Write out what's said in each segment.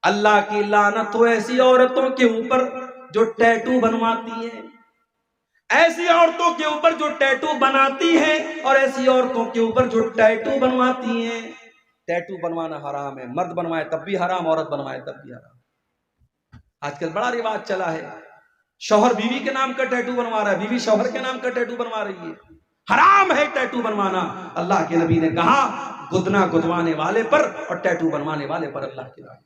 अल्लाह की लानत हो ऐसी औरतों के ऊपर जो टैटू बनवाती हैं, ऐसी औरतों के ऊपर जो टैटू बनाती हैं और ऐसी औरतों के ऊपर जो टैटू बनवाती हैं। टैटू बनवाना हराम है, मर्द बनवाए तब भी हराम, औरत बनवाए तब भी हराम। आजकल बड़ा रिवाज चला है, शौहर बीवी के नाम का टैटू बनवा रहा है, बीवी शौहर के नाम का टैटू बनवा रही है। हराम है टैटू बनवाना। अल्लाह के नबी ने कहा गुदना गुदवाने वाले पर और टैटू बनवाने वाले पर अल्लाह की लानत।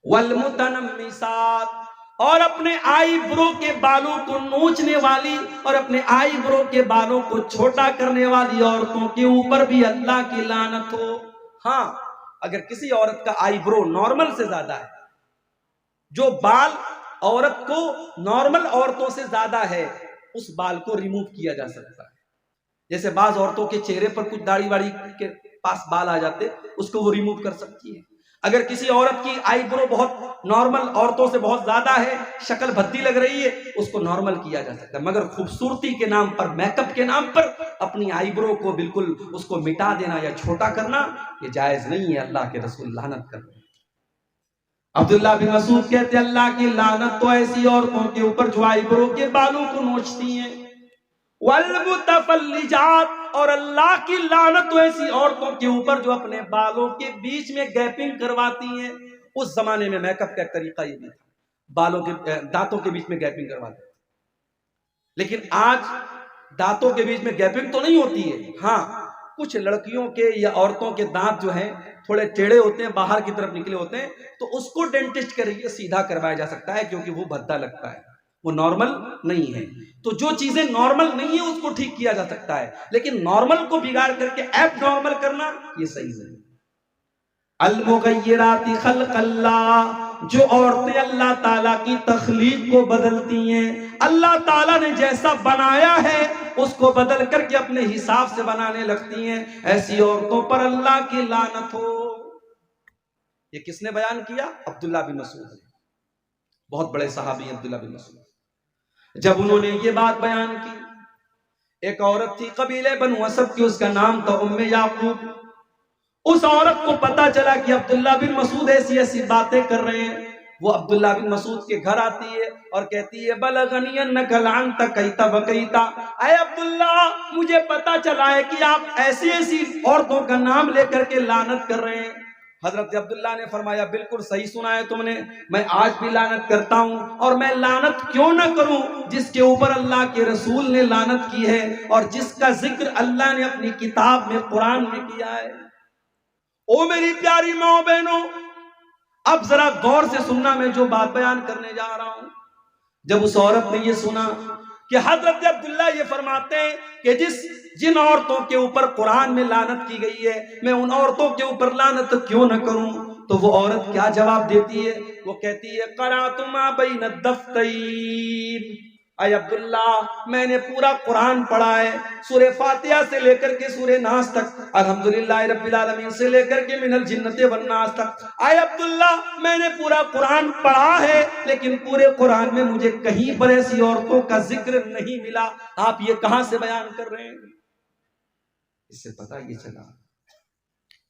वल मुतनम्मिसात, और अपने आईब्रो के बालों को नोचने वाली और अपने आईब्रो के बालों को छोटा करने वाली औरतों के ऊपर भी अल्लाह की लानत हो। हाँ, अगर किसी औरत का आईब्रो नॉर्मल से ज्यादा है, जो बाल औरत को नॉर्मल औरतों से ज्यादा है, उस बाल को रिमूव किया जा सकता है। जैसे बाज औरतों के चेहरे पर कुछ दाढ़ी वाड़ी के पास बाल आ जाते, उसको वो रिमूव कर सकती है। अगर किसी औरत की आईब्रो बहुत नॉर्मल औरतों से बहुत ज्यादा है, शक्ल भद्दी लग रही है, उसको नॉर्मल किया जा सकता है। मगर खूबसूरती के नाम पर, मेकअप के नाम पर अपनी आईब्रो को बिल्कुल उसको मिटा देना या छोटा करना, ये जायज नहीं है। अल्लाह के रसूल लानत कर रहे हैं। अब्दुल्ला बिन मसूद कहते अल्लाह की लानत तो ऐसी औरतों के ऊपर जो आईब्रो के बालों को नोचती हैं। वल मुतफल्लिजात, और अल्लाह की लानत तो ऐसी औरतों के ऊपर जो अपने बालों के बीच में गैपिंग करवाती हैं। उस जमाने में मेकअप का तरीका ये भी था, बालों के दांतों के बीच में गैपिंग करवाते थे। लेकिन आज दांतों के बीच में गैपिंग तो नहीं होती है। हाँ, कुछ लड़कियों के या औरतों के दांत जो हैं थोड़े टेढ़े होते हैं, बाहर की तरफ निकले होते हैं, तो उसको डेंटिस्ट के सीधा करवाया जा सकता है, क्योंकि वो भद्दा लगता है, वो नॉर्मल नहीं है। तो जो चीजें नॉर्मल नहीं है उसको ठीक किया जा सकता है, लेकिन नॉर्मल को बिगाड़ करके एब नॉर्मल करना ये सही नहीं। अल-मुग़य्यिराति ख़ल्क़ल्लाह, जो औरतें अल्लाह ताला की तख्लीक को बदलती हैं, अल्लाह ताला ने जैसा बनाया है उसको बदल करके अपने हिसाब से बनाने लगती हैं, ऐसी औरतों पर अल्लाह की लानत हो। ये किसने बयान किया? अब्दुल्ला बिन मसूद ने, बहुत बड़े सहाबी अब्दुल्ला बिन मसूद। जब उन्होंने ये बात बयान की, एक औरत थी कबीले बनु असद की, उसका नाम था उम्मे याकूब। उस औरत को पता चला कि अब्दुल्ला बिन मसूद ऐसी ऐसी बातें कर रहे हैं। वो अब्दुल्ला बिन मसूद के घर आती है और कहती है बलगनी अन्नका लअनता कैता बकैता, ऐ अब्दुल्ला, मुझे पता चला है कि आप ऐसी ऐसी औरतों का नाम लेकर के लानत कर रहे हैं। हजरत अब्दुल्ला ने फरमाया बिल्कुल सही सुना है तुमने, मैं आज भी लानत करता हूं, और मैं लानत क्यों ना करूं जिसके ऊपर अल्लाह के रसूल ने लानत की है और जिसका जिक्र अल्लाह ने अपनी किताब में, कुरान में किया है। ओ मेरी प्यारी माओ बहनों, अब जरा गौर से सुनना, मैं जो बात बयान करने जा रहा हूं। जब उस औरत ने ये सुना कि हजरत अब्दुल्ला ये फरमाते हैं कि जिन औरतों के ऊपर कुरान में लानत की गई है, मैं उन औरतों के ऊपर लानत क्यों न करूं, तो वो औरत क्या जवाब देती है? वो कहती है क़राअतु मा बैन दफ़्तैन, अय अब्दुल्ला, मैंने पूरा कुरान पढ़ा है, सूरह फातिहा से लेकर के सूरह नास तक, अल्हम्दुलिल्लाह रब्बिल आलमीन से लेकर के मिनल जिन्नति वन नास तक। अय अब्दुल्ला, मैंने पूरा कुरान पढ़ा है, लेकिन पूरे कुरान में मुझे कहीं पर ऐसी औरतों का जिक्र नहीं मिला। आप ये कहां से बयान कर रहे हैं? इससे पता ये चला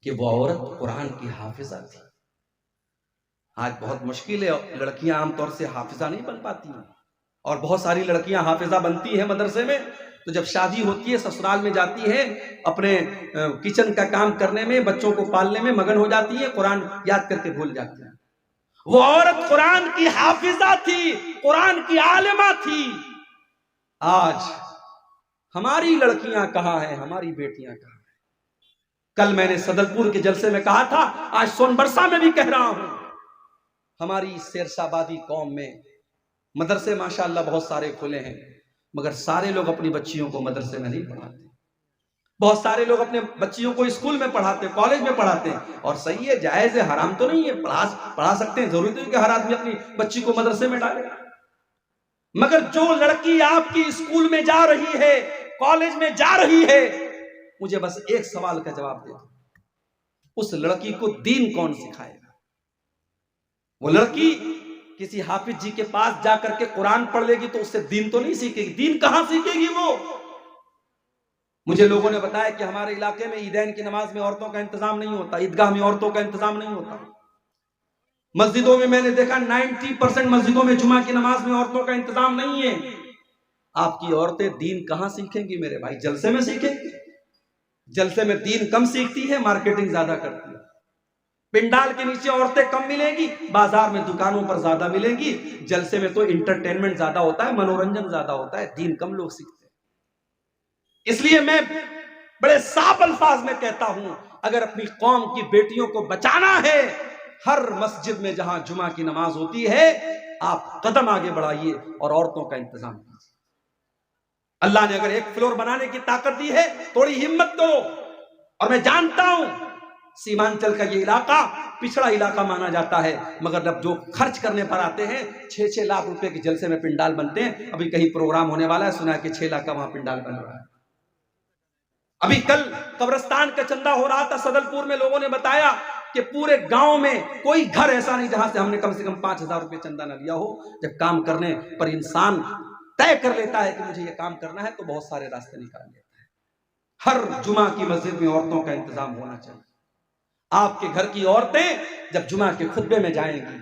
कि वो औरत कुरान की हाफिजा थी। आज बहुत मुश्किल है, लड़कियां आमतौर से हाफिजा नहीं बन पाती हैं, और बहुत सारी लड़कियां हाफिजा बनती हैं मदरसे में, तो जब शादी होती है ससुराल में जाती है, अपने किचन का काम करने में, बच्चों को पालने में मगन हो जाती है, कुरान याद करके भूल जाती है। वो औरत कुरान की हाफिजा थी, कुरान की आलिमा थी। आज हमारी लड़कियां कहां हैं, हमारी बेटियां कहां हैं? कल मैंने सदलपुर के जलसे में कहा था, आज सोनबरसा में भी कह रहा हूं, हमारी शेरशाबादी कौम में मदरसे माशाअल्लाह बहुत सारे खुले हैं, मगर सारे लोग अपनी बच्चियों को मदरसे में नहीं पढ़ाते। बहुत सारे लोग अपने बच्चियों को स्कूल में पढ़ाते, कॉलेज में पढ़ाते हैं, और सही है, जायज है, हराम तो नहीं है, पढ़ा सकते हैं, जरूरी नहीं कि हर आदमी अपनी बच्ची को मदरसे में डाले। मगर जो लड़की आपकी स्कूल में जा रही है, कॉलेज में जा रही है, मुझे बस एक सवाल का जवाब दे दो, उस लड़की को दीन कौन सिखाएगा? वो लड़की किसी हाफिज जी के पास जाकर के कुरान पढ़ लेगी तो उससे दीन तो नहीं सीखेगी। दीन कहां सीखेगी वो? मुझे लोगों ने बताया कि हमारे इलाके में ईदैन की नमाज में औरतों का इंतजाम नहीं होता, ईदगाह में औरतों का इंतजाम नहीं होता। मस्जिदों में मैंने देखा 90% मस्जिदों में जुमा की नमाज में औरतों का इंतजाम नहीं है। आपकी औरतें दीन कहां सीखेंगी मेरे भाई? जलसे में सीखेंगी? जलसे में दीन कम सीखती है, मार्केटिंग ज्यादा करती है। पिंडाल के नीचे औरतें कम मिलेंगी, बाजार में दुकानों पर ज्यादा मिलेंगी। जलसे में तो इंटरटेनमेंट ज्यादा होता है, मनोरंजन ज्यादा होता है, दीन कम लोग सीखते हैं। इसलिए मैं बड़े साफ अल्फाज में कहता हूं, अगर अपनी कौम की बेटियों को बचाना है, हर मस्जिद में जहां जुमा की नमाज होती है आप कदम आगे बढ़ाइए और औरतों का इंतजाम कीजिए। अल्लाह ने अगर एक फ्लोर बनाने की ताकत दी है, थोड़ी हिम्मत करो। और मैं जानता हूं सीमांचल का ये इलाका पिछड़ा इलाका माना जाता है, मगर जब जो खर्च करने पर आते हैं 6-6 लाख रुपए के जलसे में पिंडाल बनते हैं। अभी कहीं प्रोग्राम होने वाला है, सुना है कि 6 लाख का वहां पिंडाल बन रहा है। अभी कल कब्रिस्तान का चंदा हो रहा था सदलपुर में, लोगों ने बताया कि पूरे गांव में कोई घर ऐसा नहीं जहां से हमने कम से कम 5,000 रुपए चंदा न लिया हो। जब काम करने पर इंसान तय कर लेता है कि मुझे ये काम करना है, तो बहुत सारे रास्ते निकाल लेता है। हर जुमा की मस्जिद में औरतों का इंतजाम होना चाहिए। आपके घर की औरतें जब जुमा के खुतबे में जाएंगी,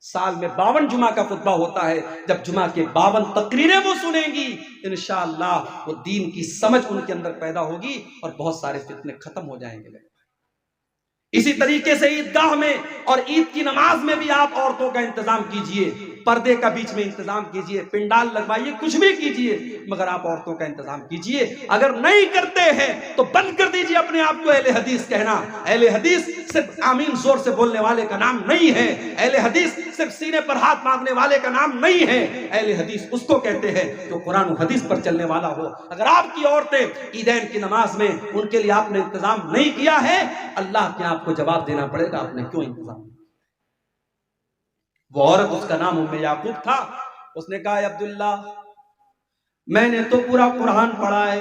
साल में 52 जुमा का खुतबा होता है, जब जुमा के 52 तकरीरें वो सुनेंगी, इंशाअल्लाह वो दीन की समझ उनके अंदर पैदा होगी और बहुत सारे फितने खत्म हो जाएंगे। इसी तरीके से ईदगाह में और ईद की नमाज में भी आप औरतों का इंतजाम कीजिए, पर्दे का बीच में इंतजाम कीजिए, पिंडाल लगवाइए, कुछ भी कीजिए, मगर आप औरतों का इंतजाम कीजिए। अगर नहीं करते हैं तो बंद कर दीजिए अपने आप को अहले हदीस कहना। अहले हदीस सिर्फ आमीन जोर से बोलने वाले का नाम नहीं है। अहले हदीस सिर्फ सीने पर हाथ मारने वाले का नाम नहीं है। अहले हदीस उसको कहते हैं जो कुरान और हदीस पर चलने वाला हो। अगर आपकी औरतें ईदैन की नमाज में उनके लिए आपने इंतजाम नहीं किया है, अल्लाह के आपको जवाब देना पड़ेगा, आपने क्यों इंतजाम। वो औरत, उसका नाम उम्मे याकूब था, उसने कहा अब्दुल्ला, मैंने तो पूरा कुरान पढ़ा है,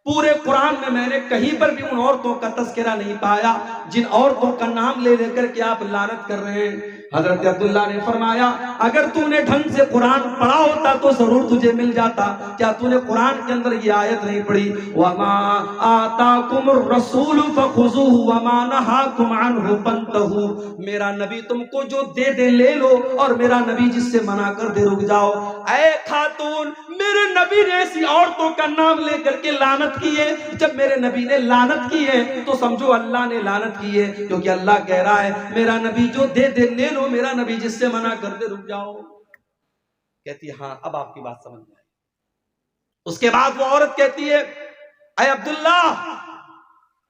पूरे कुरान में मैंने कहीं पर भी उन औरतों का तस्करा नहीं पाया जिन औरतों का नाम ले लेकर के आप लानत कर रहे हैं। हजरत अब्दुल्ला ने फरमाया, अगर तूने ढंग से कुरान पढ़ा होता तो जरूर तुझे मिल जाता। क्या तूने कुरान के अंदर ये आयत नहीं पढ़ी, वमा आताकुमुर रसूल फखुजुहु वमा नहाकुम अन्हु फंतहु। मेरा नबी तुमको जो दे दे ले लो, और मेरा नबी जिससे मना कर दे रुक जाओ। ऐ खातून, मेरे नबी ने ऐसी औरतों का नाम लेकर के लानत की है। जब मेरे नबी ने लानत की है तो समझो अल्लाह ने लानत की है, क्योंकि अल्लाह कह रहा है मेरा नबी जो दे दे ले लो, मेरा नबी जिससे मना कर दे रुक जाओ। कहती है हाँ, अब आपकी बात समझ में आई। उसके बाद वो औरत कहती है, ऐ अब्दुल्ला,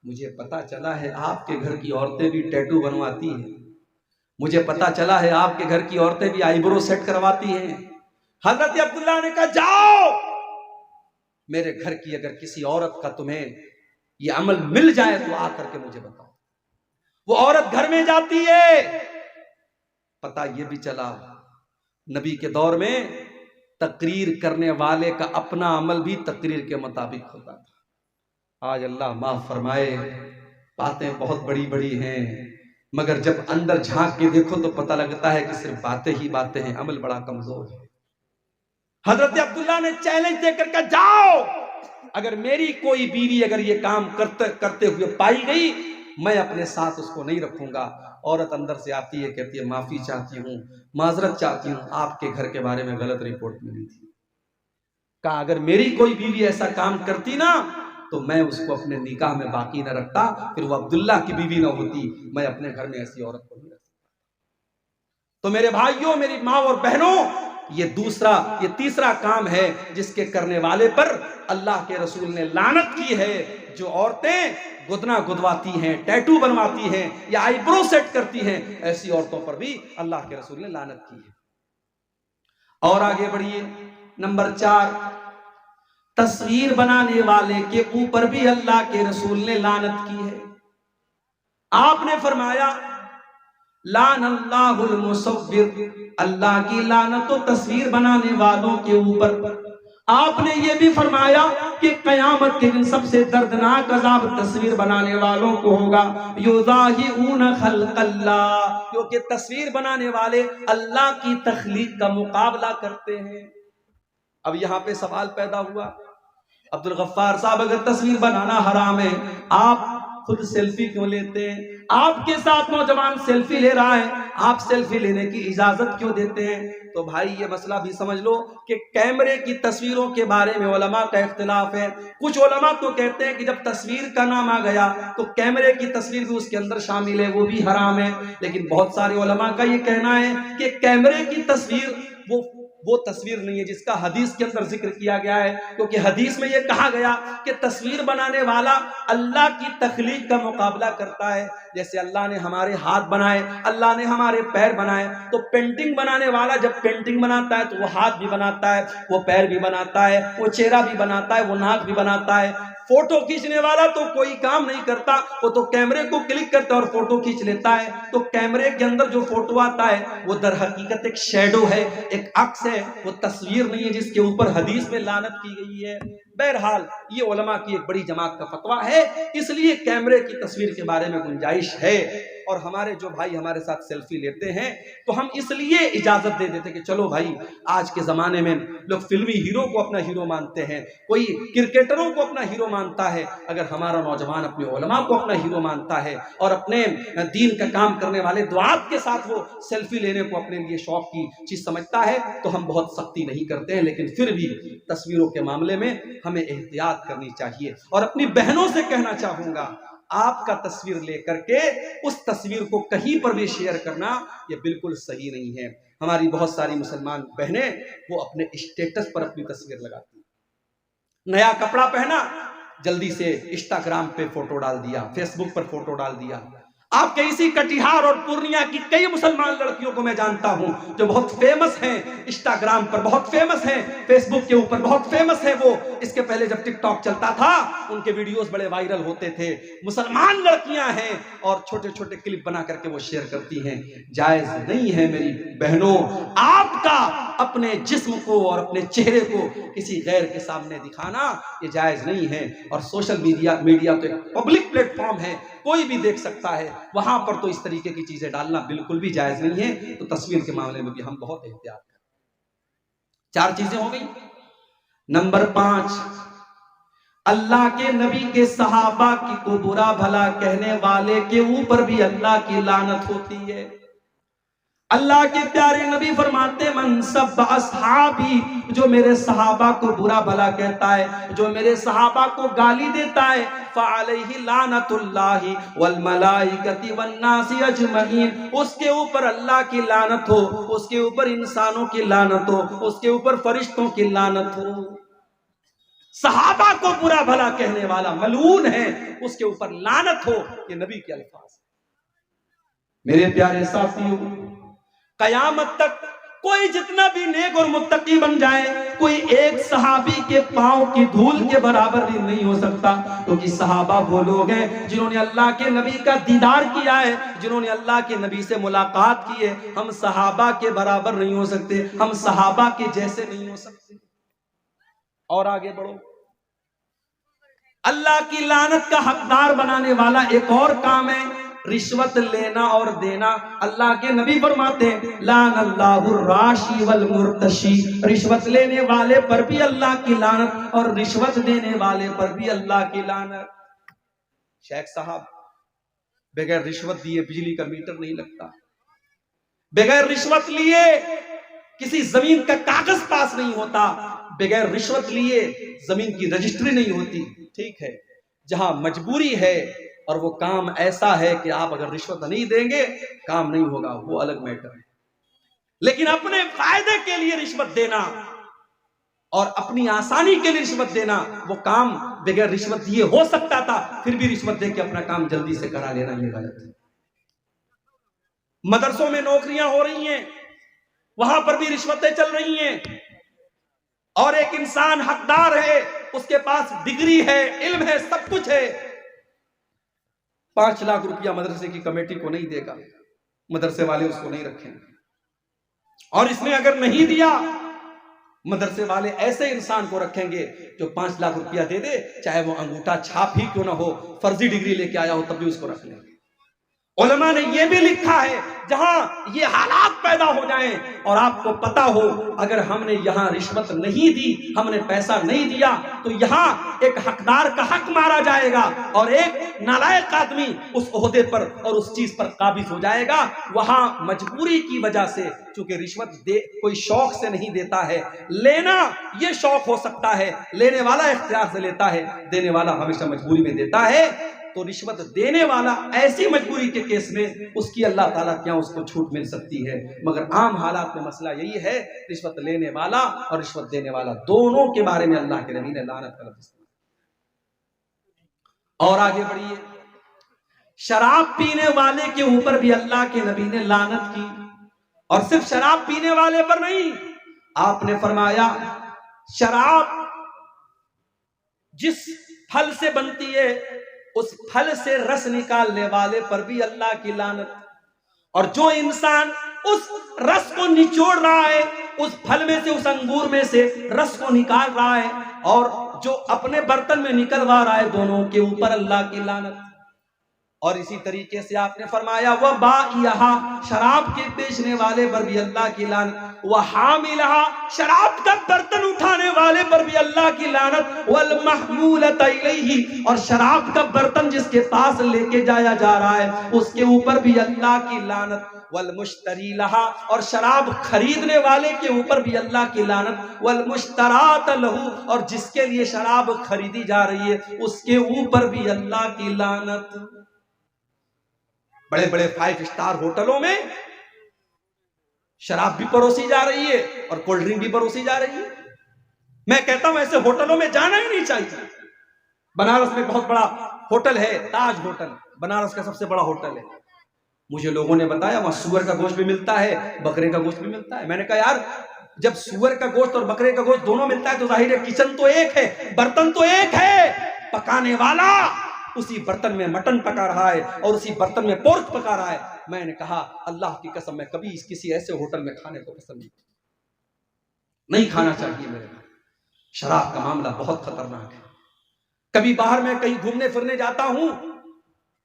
मुझे पता चला है आपके घर की औरतें भी टैटू बनवाती हैं, मुझे पता चला है आपके घर की औरतें भी आईब्रो सेट करवाती हैं। हजरत अब्दुल्ला ने कहा, जाओ मेरे घर की अगर किसी औरत का तुम्हें ये अमल मिल जाए तो आकर के मुझे बताओ। वो औरत घर में जाती है। पता ये भी चला नबी के दौर में तकरीर करने वाले का अपना अमल भी तकरीर के मुताबिक होता था। आज अल्लाह माफ फरमाए, बातें बहुत बड़ी बड़ी हैं, मगर जब अंदर झांक के देखो तो पता लगता है कि सिर्फ बातें ही बातें हैं, अमल बड़ा कमजोर है। हजरत अब्दुल्ला ने चैलेंज देकर कहा, जाओ अगर मेरी कोई बीवी अगर ये काम करते हुए पाई गई, मैं अपने साथ उसको नहीं रखूंगा। औरत अंदर से आती है, कहती है माफी चाहती हूँ, माजरत चाहती हूँ, आपके घर के बारे में गलत रिपोर्ट मिली थी। कहा अगर मेरी कोई बीवी ऐसा काम करती ना तो मैं उसको अपने निकाह में बाकी न रखता, फिर वो अब्दुल्ला की बीवी ना होती, मैं अपने घर में ऐसी औरत को नहीं रख सकता। तो मेरे भाइयों, मेरी माँ और बहनों, ये तीसरा काम है जिसके करने वाले पर अल्लाह के रसूल ने लानत की है। जो औरतें गुदना गुदवाती हैं, टैटू बनवाती हैं या आईब्रो सेट करती हैं, ऐसी औरतों पर भी अल्लाह के रसूल ने लानत की है। और आगे बढ़िए, नंबर 4, तस्वीर बनाने वाले के ऊपर भी अल्लाह के रसूल ने लानत की है। आपने फरमाया, लान अल्लाहुल मुसव्विर, अल्लाह की लानत तो तस्वीर बनाने वालों के ऊपर। आपने ये भी फरमाया कि कयामत के दिन सबसे दर्दनाक अजाब तस्वीर बनाने वालों को होगा। युज़ाहिऊन खल्क़ल्लाह, क्योंकि तस्वीर बनाने वाले अल्लाह की तख्लीक का मुकाबला करते हैं। अब यहाँ पे सवाल पैदा हुआ, अब्दुल गफ्फार साहब, अगर तस्वीर बनाना हराम है, आप खुद सेल्फी क्यों लेते हैं? आपके साथ नौजवान सेल्फी ले रहा है, आप सेल्फी लेने की इजाजत क्यों देते हैं? तो भाई ये मसला भी समझ लो कि कैमरे की तस्वीरों के बारे में उलमा का इख्तिलाफ है। कुछ उलमा तो कहते हैं कि जब तस्वीर का नाम आ गया तो कैमरे की तस्वीर भी उसके अंदर शामिल है, वो भी हराम है। लेकिन बहुत सारे उलमा का ये कहना है कि कैमरे की तस्वीर वो तस्वीर नहीं है जिसका हदीस के अंदर जिक्र किया गया है, क्योंकि हदीस में यह कहा गया कि तस्वीर बनाने वाला अल्लाह की तख्लीक का मुकाबला करता है। जैसे अल्लाह ने हमारे हाथ बनाए, अल्लाह ने हमारे पैर बनाए, तो पेंटिंग बनाने वाला जब पेंटिंग बनाता है तो वो हाथ भी बनाता है, वो पैर भी बनाता है, वो चेहरा भी बनाता है, वो नाक भी बनाता है। फोटो खींचने वाला तो कोई काम नहीं करता, वो तो कैमरे को क्लिक करता है और फोटो खींच लेता है। तो कैमरे के अंदर जो फोटो आता है वो दर हकीकत एक शैडो है, एक अक्स है, वो तस्वीर नहीं है जिसके ऊपर हदीस में लानत की गई है। बहरहाल ये उलमा की एक बड़ी जमात का फतवा है, इसलिए कैमरे की तस्वीर के बारे में गुंजाइश है। और हमारे जो भाई हमारे साथ सेल्फी लेते हैं तो हम इसलिए इजाजत दे देते कि चलो भाई, आज के जमाने में लोग फिल्मी हीरो को अपना हीरो मानते हैं, कोई क्रिकेटरों को अपना हीरो मानता है। अगर हमारा नौजवान अपने उलमा को अपना हीरो मानता है और अपने दीन का काम करने वाले दुआत के साथ वो सेल्फी लेने को अपने लिए शौक की चीज समझता है, तो हम बहुत सख्ती नहीं करते हैं। लेकिन फिर भी तस्वीरों के मामले में हमें एहतियात करनी चाहिए। और अपनी बहनों से कहना चाहूंगा, आपका तस्वीर लेकर के उस तस्वीर को कहीं पर भी शेयर करना ये बिल्कुल सही नहीं है। हमारी बहुत सारी मुसलमान बहनें वो अपने स्टेटस पर अपनी तस्वीर लगाती हैं। नया कपड़ा पहना, जल्दी से इंस्टाग्राम पे फोटो डाल दिया, फेसबुक पर फोटो डाल दिया। आपके इसी कटिहार और पूर्णिया की कई मुसलमान लड़कियों को मैं जानता हूं जो बहुत फेमस हैं, इंस्टाग्राम पर बहुत फेमस हैं, फेसबुक के ऊपर बहुत फेमस है। वो इसके पहले जब टिकटॉक चलता था उनके वीडियोस बड़े वायरल होते थे। मुसलमान लड़कियां हैं और छोटे छोटे क्लिप बना करके वो शेयर करती हैं। जायज नहीं है मेरी बहनों, आपका अपने जिस्म को और अपने चेहरे को किसी गैर के सामने दिखाना ये जायज नहीं है। और सोशल मीडिया तो एक पब्लिक प्लेटफॉर्म है, कोई भी देख सकता है, वहां पर तो इस तरीके की चीजें डालना बिल्कुल भी जायज नहीं है। तो तस्वीर के मामले में भी हम बहुत एहतियात करें। 4 चीजें हो गई। नंबर 5, अल्लाह के नबी के सहाबा की को बुरा भला कहने वाले के ऊपर भी अल्लाह की लानत होती है। अल्लाह के प्यारे नबी फरमाते, मन सब्बा अस्हाबी, जो मेरे सहाबा को बुरा भला कहता है, जो मेरे सहाबा को गाली देता है, फ़अलैहि लानतुल्लाहि वल मलाइकति वन नासी अजमईन, उसके ऊपर अल्लाह की लानत हो, उसके ऊपर इंसानों की लानत हो, उसके ऊपर फरिश्तों की लानत हो। सहाबा को बुरा भला कहने वाला मलून है, उसके ऊपर लानत हो, ये नबी के अल्फाज। मेरे प्यारे साथियों, कयामत तक कोई जितना भी नेक और मुत्तकी बन जाए, कोई एक सहाबी के पांव की धूल के बराबर भी नहीं हो सकता, क्योंकि सहाबा वो लोग हैं जिन्होंने अल्लाह के नबी का दीदार किया है, जिन्होंने अल्लाह के नबी से मुलाकात की है। हम सहाबा के बराबर नहीं हो सकते, हम सहाबा के जैसे नहीं हो सकते। और आगे बढ़ो, अल्लाह की लानत का हकदार बनाने वाला एक और काम है रिश्वत लेना और देना। अल्लाह के नबी फरमाते हैं, लानल्लाहु राशी वल मुर्तशी, रिश्वत लेने वाले पर भी अल्लाह की लानत और रिश्वत देने वाले पर भी अल्लाह की लानत। शेख साहब, बगैर रिश्वत दिए बिजली का मीटर नहीं लगता, बगैर रिश्वत लिए किसी जमीन का कागज पास नहीं होता, बगैर रिश्वत लिए जमीन की रजिस्ट्री नहीं होती। ठीक है, जहां मजबूरी है और वो काम ऐसा है कि आप अगर रिश्वत नहीं देंगे काम नहीं होगा, वो अलग मैटर है। लेकिन अपने फायदे के लिए रिश्वत देना और अपनी आसानी के लिए रिश्वत देना, वो काम बगैर रिश्वत दिए हो सकता था, फिर भी रिश्वत दे के अपना काम जल्दी से करा लेना ये गलत है। मदरसों में नौकरियां हो रही हैं, वहां पर भी रिश्वतें चल रही हैं। और एक इंसान हकदार है, उसके पास डिग्री है, इल्म है, सब कुछ है, 5 लाख रुपया मदरसे की कमेटी को नहीं देगा, मदरसे वाले उसको नहीं रखेंगे। और इसने अगर नहीं दिया, मदरसे वाले ऐसे इंसान को रखेंगे जो 5 लाख रुपया दे दे, चाहे वो अंगूठा छाप ही क्यों ना हो, फर्जी डिग्री लेके आया हो, तब भी उसको रख लेंगे। उलमा ने यह भी लिखा है जहां ये हालात पैदा हो जाएं और आपको पता हो अगर हमने यहां रिश्वत नहीं दी, हमने पैसा नहीं दिया, तो यहां एक हकदार का हक मारा जाएगा और एक नालायक आदमी उस ओहदे पर और उस चीज पर काबिज हो जाएगा। वहां मजबूरी की वजह से, चूंकि रिश्वत दे कोई शौक से नहीं देता है, लेना ये शौक हो सकता है, लेने वाला इख्तियार से लेता है, देने वाला हमेशा मजबूरी में देता है। तो रिश्वत देने वाला ऐसी मजबूरी के केस में उसकी अल्लाह ताला क्या उसको छूट मिल सकती है, मगर आम हालात में मसला यही है, रिश्वत लेने वाला और रिश्वत देने वाला दोनों के बारे में अल्लाह के नबी ने लानत कर दी। और आगे बढ़िए, शराब पीने वाले के ऊपर भी अल्लाह के नबी ने लानत की, और सिर्फ शराब पीने वाले पर नहीं, आपने फरमाया शराब जिस फल से बनती है उस फल से रस निकालने वाले पर भी अल्लाह की लानत, और जो इंसान उस रस को निचोड़ रहा है, उस फल में से, उस अंगूर में से रस को निकाल रहा है, और जो अपने बर्तन में निकलवा रहा है, दोनों के ऊपर अल्लाह की लानत। और इसी तरीके से आपने फरमाया वह बाइहा, शराब के बेचने वाले पर भी अल्लाह की लानत, वह हामिलहा, शराब का बर्तन उठाने वाले पर भी अल्लाह की लानत, वल महमूलत इलैहि, और शराब का बर्तन जिसके पास लेके जाया जा रहा है उसके ऊपर भी अल्लाह की लानत, वल मुश्तरी लहा, और शराब खरीदने वाले के ऊपर भी अल्लाह की लानत, वल मुश्तरात लहू, और जिसके लिए शराब खरीदी जा रही है उसके ऊपर भी अल्लाह की लानत। बड़े बड़े 5 स्टार होटलों में शराब भी परोसी जा रही है और कोल्ड ड्रिंक भी परोसी जा रही है। मैं कहता हूं ऐसे होटलों में जाना ही नहीं चाहिए। बनारस में बहुत बड़ा होटल है, ताज होटल, बनारस का सबसे बड़ा होटल है। मुझे लोगों ने बताया वहां सुअर का गोश्त भी मिलता है, बकरे का गोश्त भी मिलता है। मैंने कहा यार जब सुअर का गोश्त और बकरे का गोश्त दोनों मिलता है तो जाहिर है किचन तो एक है, बर्तन तो एक है, पकाने वाला उसी बर्तन में मटन पका रहा है और उसी बर्तन में पोर्क पका रहा है। मैंने कहा अल्लाह की कसम मैं कभी किसी ऐसे होटल में खाने को पसंद नहीं खाना चाहिए मेरे भाई। शराब का मामला बहुत खतरनाक है। कभी बाहर में कहीं घूमने फिरने जाता हूं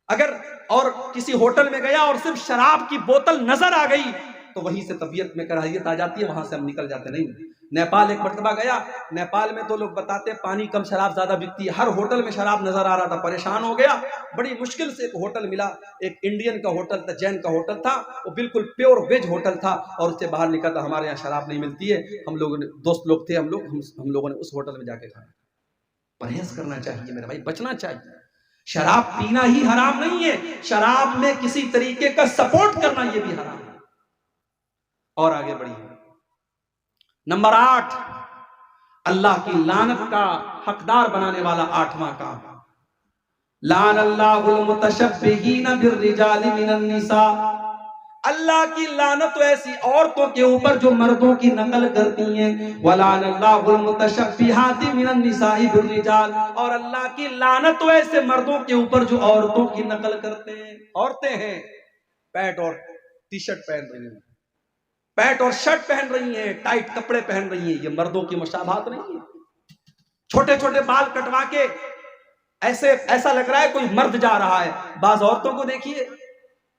अगर और किसी होटल में गया और सिर्फ शराब की बोतल नजर आ गई तो वहीं से तबीयत में कराहियत आ जाती है, वहां से हम निकल जाते। नहीं, नेपाल एक मरतबा गया, नेपाल में तो लोग बताते हैं पानी कम शराब ज्यादा बिकती है, हर होटल में शराब नजर आ रहा था, परेशान हो गया। बड़ी मुश्किल से एक होटल मिला, एक इंडियन का होटल था, जैन का होटल था, वो बिल्कुल प्योर वेज होटल था और उससे बाहर निकला था हमारे यहाँ शराब नहीं मिलती है। हम लोगों ने दोस्त लोग थे, हम लोगों ने उस होटल में जाके खाया। परहेज करना चाहिए मेरे भाई, बचना चाहिए। शराब पीना ही हराम नहीं है, शराब में किसी तरीके का सपोर्ट करना यह भी हराम है। और आगे बढ़िए, नंबर 8, अल्लाह की लानत का हकदार बनाने वाला 8वां काम, लान अल्लाहुल मुतशब्बिहीन बिर्रिजालि मिनन निसा, अल्लाह की लानत तो ऐसी औरतों के ऊपर जो मर्दों की नकल करती हैं, वलान अल्लाहुल मुतशब्बिहाति मिनन निसाइ बिर्रिजाल, और अल्लाह की लानत तो ऐसे मर्दों के ऊपर जो औरतों की नकल करते हैं। औरतें हैं पैंट और टी शर्ट पहन रही हैं, पैंट और शर्ट पहन रही हैं, टाइट कपड़े पहन रही हैं, ये मर्दों की मुशाबाहत नहीं है। छोटे छोटे बाल कटवा के ऐसा लग रहा है कोई मर्द जा रहा है। बाज औरतों को देखिए,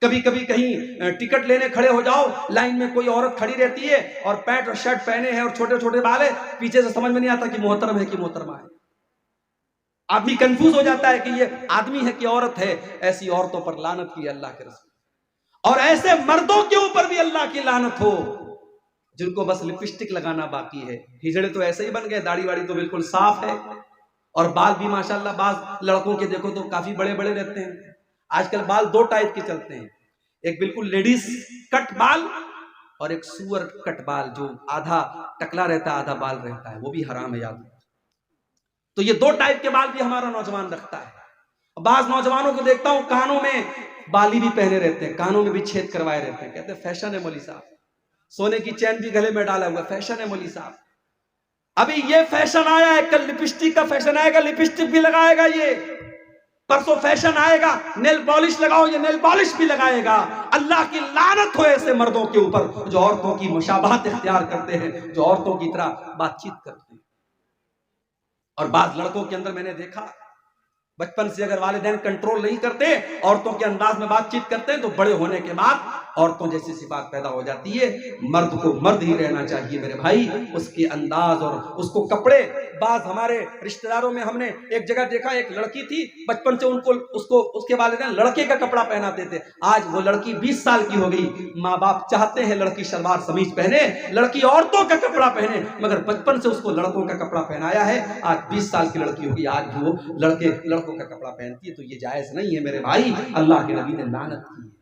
कभी कभी कहीं टिकट लेने खड़े हो जाओ, लाइन में कोई औरत खड़ी रहती है और पैंट और शर्ट पहने हैं और छोटे छोटे बाल है, पीछे से समझ में नहीं आता कि मोहतरम है कि मोहतरमा है। आदमी कंफ्यूज हो जाता है कि ये आदमी है कि औरत है। ऐसी औरतों पर लानत की अल्लाह के रसूल, और ऐसे मर्दों के ऊपर भी अल्लाह की लानत हो जिनको बस लिपस्टिक लगाना बाकी है। हिजड़े तो ऐसे ही बन गए, दाढ़ी वाड़ी तो बिल्कुल साफ है, और बाल भी माशाल्लाह बाज लड़कों के देखो तो काफी बड़े बड़े रहते हैं। आजकल बाल 2 टाइप के चलते हैं, एक बिल्कुल लेडीज कट बाल और एक सुअर कट बाल, जो आधा टकला रहता है आधा बाल रहता है, वो भी हराम है याद। तो ये 2 टाइप के बाल भी हमारा नौजवान रखता है। बाज नौजवानों को देखता हूं कानों में बाली भी पहने रहते हैं, कानों में भी छेद करवाए रहते हैं, कहते हैं फैशन है मौली साहब। सोने की चैन भी गले में डाला हुआ, फैशन है मौली साहब। अभी ये फैशन आया है, कल लिपस्टिक का फैशन आएगा, लिपस्टिक भी लगाएगा ये, परसों फैशन आएगा नेल पॉलिश लगाओ, ये नेल पॉलिश भी लगाएगा। अल्लाह की लानत हो ऐसे मर्दों के ऊपर जो औरतों की मुशाबहत इख्तियार करते हैं, जो औरतों की तरह बातचीत करते हैं। और बाज लड़कों के अंदर मैंने देखा बचपन से अगर वालिदैन कंट्रोल नहीं करते, औरतों के अंदाज में बातचीत करते हैं, तो बड़े होने के बाद औरतों जैसी सिफात पैदा हो जाती है। मर्द को मर्द ही रहना चाहिए मेरे भाई, उसके अंदाज और उसको कपड़े। बाज हमारे रिश्तेदारों में हमने एक जगह देखा, एक लड़की थी, बचपन से उसके वालिदैन लड़के का कपड़ा पहनाते थे। आज वो लड़की 20 साल की हो गई, माँ बाप चाहते हैं लड़की सलवार समीज पहने, लड़की औरतों का कपड़ा पहने, मगर बचपन से उसको लड़कों का कपड़ा पहनाया है। आज 20 साल की लड़की होगी, आज भी वो लड़कों का कपड़ा पहनती है, तो ये जायज नहीं है मेरे भाई। अल्लाह के नबी ने लानत की।